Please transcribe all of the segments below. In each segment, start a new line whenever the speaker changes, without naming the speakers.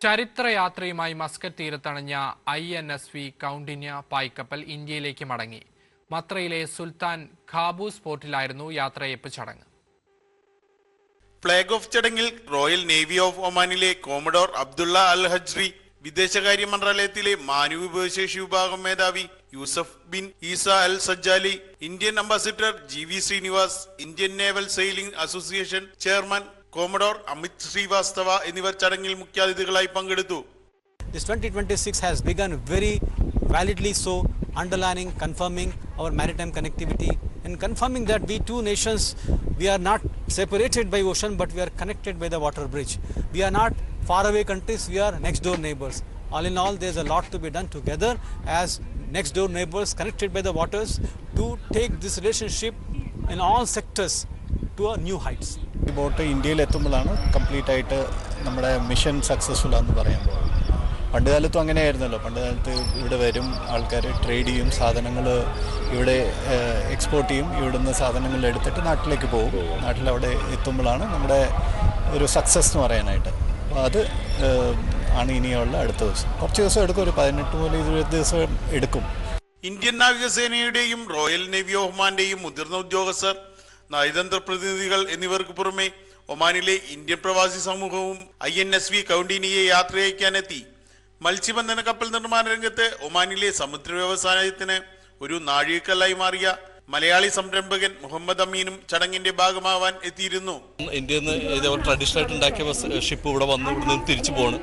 ചരിത്രയാത്രയുമായി Muscat തീരത്തണഞ്ഞ INSV Kaundinya പായ്ക്കപ്പൽ ഇന്ത്യയിലേക്ക് മടങ്ങി. മത്രയിലെ Sultan Qaboos പോർട്ടിലായിരുന്നു യാത്രയയപ്പ് ചടങ്ങ്.
ഫ്ലാഗ് ഓഫ് ചടങ്ങിൽ റോയൽ നേവി ഓഫ് ഒമാനിലെ കോമഡോർ അബ്ദുള്ള അൽ ഹജ്രി, വിദേശകാര്യ മന്ത്രാലയത്തിലെ മാനവവിഭവശേഷി വിഭാഗം മേധാവി Yusuf bin Isa Al Sajjali, Indian ambassador GV Srinivas, Indian naval sailing association chairman commodore Amit Srivastava എന്നിവർ ചടങ്ങിൽ മുഖ്യാതിഥികളായി പങ്കെടുത്തു.
This 2026 has begun very validly so, underlining, confirming our maritime connectivity and confirming that we two nations, we are not separated by ocean but we are connected by the water bridge. We are not far away countries, we are next door neighbors. All in all, there is a lot to be done together as next door neighbors connected by the waters to take this relationship in all sectors to a new heights.
ഈ boat ഇന്ത്യയിൽ എത്തുമ്പോഴാണ് complete ആയിട്ട് നമ്മുടെ mission successful ആണെന്ന് പറയുമ്പോൾ. പണ്ട് കാലത്തും അങ്ങനെയായിരുന്നല്ലോ. പണ്ട് കാലത്ത് ഇവിടെ വരും ആൾക്കാർ, ട്രേഡ് ചെയ്യും, സാധനങ്ങൾ ഇവിടെ എക്സ്പോർട്ട് ചെയ്യും, ഇവിടുന്ന് സാധനങ്ങൾ എടുത്തിട്ട് നാട്ടിലേക്ക് പോകും. നാട്ടിലവിടെ എത്തുമ്പോഴാണ് നമ്മുടെ ഒരു സക്സസ് എന്ന് പറയാനായിട്ട്. അപ്പോൾ അത് ആണ് ഇനിയുള്ള അടുത്ത ദിവസം. കുറച്ച് ദിവസം എടുക്കും, ഒരു 18 മുതൽ 20 ദിവസം എടുക്കും.
ഇന്ത്യൻ നാവികസേനയുടെയും റോയൽ നേവി ഓഫ് ഒമാന്റെയും മുതിർന്ന ഉദ്യോഗസ്ഥർ, നയതന്ത്ര പ്രതിനിധികൾ എന്നിവർക്ക് പുറമെ ഒമാനിലെ ഇന്ത്യൻ പ്രവാസി സമൂഹവും INSV കൗണ്ടിനിയെ യാത്രയയക്കാനെത്തി. മത്സ്യബന്ധന കപ്പൽ നിർമ്മാണ രംഗത്ത് ഒമാനിലെ സമുദ്ര വ്യവസായത്തിന് ഒരു നാഴികക്കല്ലായി മാറിയ മലയാളി സംരംഭകൻ മുഹമ്മദ് അമീനും ചടങ്ങിന്റെ ഭാഗമാവാൻ എത്തിയിരുന്നു.
ഇന്ത്യയിൽ നിന്ന് ട്രഡീഷണൽ ആയിട്ട് ഉണ്ടാക്കിയ ഷിപ്പ് ഇവിടെ വന്ന് ഇവിടുന്ന് തിരിച്ചു പോകണം.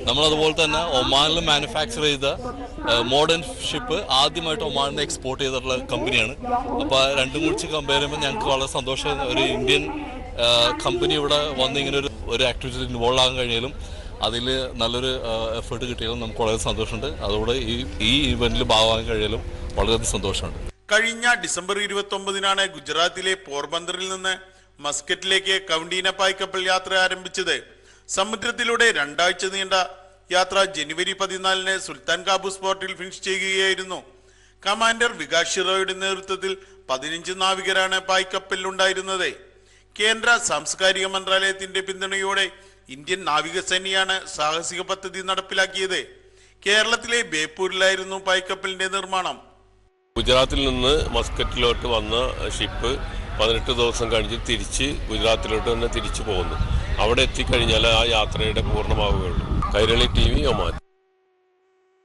നമ്മളതുപോലെ തന്നെ ഒമാനിൽ മാനുഫാക്ചർ ചെയ്ത മോഡേൺ ഷിപ്പ് ആദ്യമായിട്ട് ഒമാനിൽ നിന്ന് എക്സ്പോർട്ട് ചെയ്തിട്ടുള്ള കമ്പനിയാണ്. അപ്പോൾ രണ്ടും കുറിച്ച് കമ്പയർ ചെയ്യുമ്പോൾ ഞങ്ങൾക്ക് വളരെ സന്തോഷം. ഒരു ഇന്ത്യൻ കമ്പനി ഇവിടെ വന്ന് ഇങ്ങനെ ഒരു ആക്ടിവിറ്റിയിൽ ഇൻവോൾവ് ആകാൻ കഴിഞ്ഞാലും അതിൽ നല്ലൊരു എഫേർട്ട് കിട്ടിയാലും നമുക്ക് വളരെ സന്തോഷമുണ്ട്. അതോടെ ഈ ഇവന്റിൽ ഭാഗമാകാൻ കഴിയാലും വളരെയധികം സന്തോഷമുണ്ട്.
കഴിഞ്ഞ ഡിസംബർ 29-നാണ് ഗുജറാത്തിലെ പോർബന്തറിൽ നിന്ന് മസ്കറ്റിലേക്ക് കൗണ്ടീന പായ്ക്കപ്പൽ യാത്ര ആരംഭിച്ചത്. സമുദ്രത്തിലൂടെ 2 ആഴ്ച നീണ്ട യാത്ര ജനുവരി 14-ന് സുൽത്താൻ ഖാബൂസ് പോർട്ടിൽ ഫിനിഷ് ചെയ്യുകയായിരുന്നു. കമാൻഡർ വികാസ് ഷിറോയുടെ നേതൃത്വത്തിൽ 15 നാവികരാണ് പായ്ക്കപ്പലിലുണ്ടായിരുന്നത്. കേന്ദ്ര സാംസ്കാരിക മന്ത്രാലയത്തിന്റെ പിന്തുണയോടെ ഇന്ത്യൻ നാവികസേനയാണ് സാഹസിക പദ്ധതി നടപ്പിലാക്കിയത്. കേരളത്തിലെ ബേപ്പൂരിലായിരുന്നു പായ്ക്കപ്പലിന്റെ നിർമ്മാണം.
ഗുജറാത്തിൽ നിന്ന് മസ്കറ്റിലോട്ട് വന്ന ഷിപ്പ് 18 ദിവസം കഴിഞ്ഞ് തിരിച്ച് ഗുജറാത്തിലോട്ട് തന്നെ തിരിച്ചു പോകുന്നു. അവിടെ എത്തിക്കഴിഞ്ഞാൽ ആ യാത്രയുടെ പൂർണ്ണമാവുകയുള്ളൂ. Kairali TV Oman.